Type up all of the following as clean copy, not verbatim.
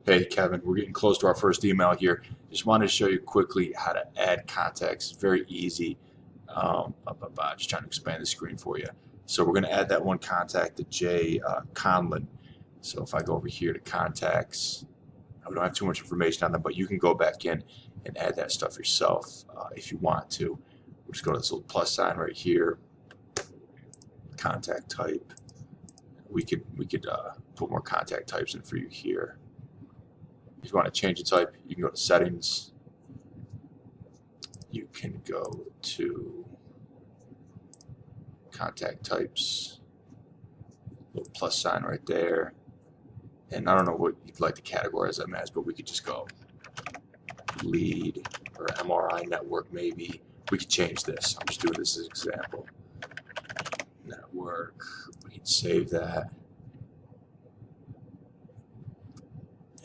Hey Kevin, we're getting close to our first email here. Just wanted to show you quickly how to add contacts. Very easy. Just trying to expand the screen for you. So we're going to add that one contact to Jay Conlon. So if I go over here to contacts, we don't have too much information on them, but you can go back in and add that stuff yourself if you want to. We'll just go to this little plus sign right here, contact type. We could put more contact types in for you here. If you want to change the type, you can go to settings. You can go to contact types, little plus sign right there. And I don't know what you'd like to categorize them as, but we could just go lead or MRI network maybe. We could change this. I'm just doing this as an example. Network, we can save that.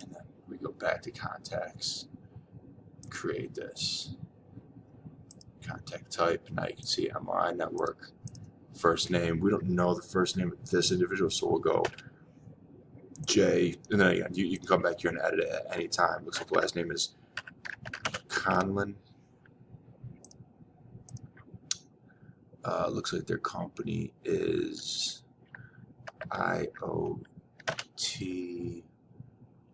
And then we go back to contacts, create this. Contact type, now you can see MRI network. First name, we don't know the first name of this individual, so we'll go J, and then again, you can come back here and edit it at any time. Looks like the last name is Conlon. Looks like their company is IoT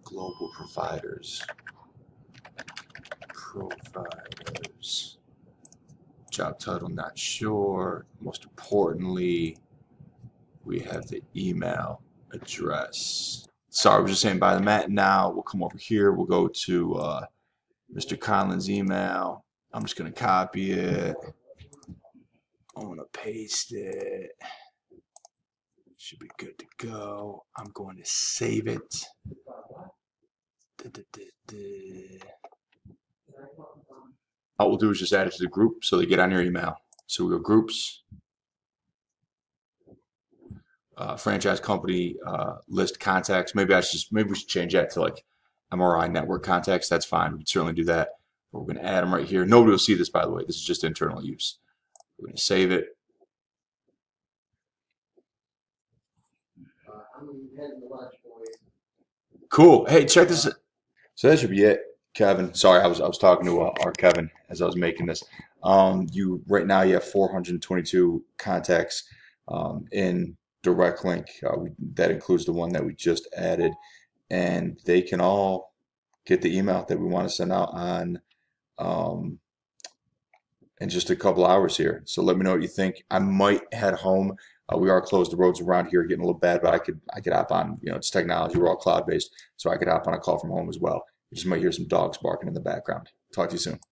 Global Providers. Job title, not sure. Most importantly, we have the email address. Sorry, I was just saying by the mat. Now we'll come over here. We'll go to Mr. Conlon's email. I'm just going to copy it. I'm going to paste it. Should be good to go. I'm going to save it. All we'll do is just add it to the group so they get on your email. So we go groups, franchise company, list contacts. Maybe we should change that to like MRI network contacts. That's fine. We can certainly do that. But we're going to add them right here. Nobody will see this, by the way. This is just internal use. We're going to save it. Cool. Hey, check this. So that should be it, Kevin. Sorry, I was talking to our Kevin as I was making this. You right now you have 422 contacts in direct link. That includes the one that we just added, and they can all get the email that we want to send out on in just a couple hours here. So let me know what you think. I might head home. We are closed. The roads around here are getting a little bad, but I could hop on. You know, it's technology. We're all cloud based, so I could hop on a call from home as well. You just might hear some dogs barking in the background. Talk to you soon.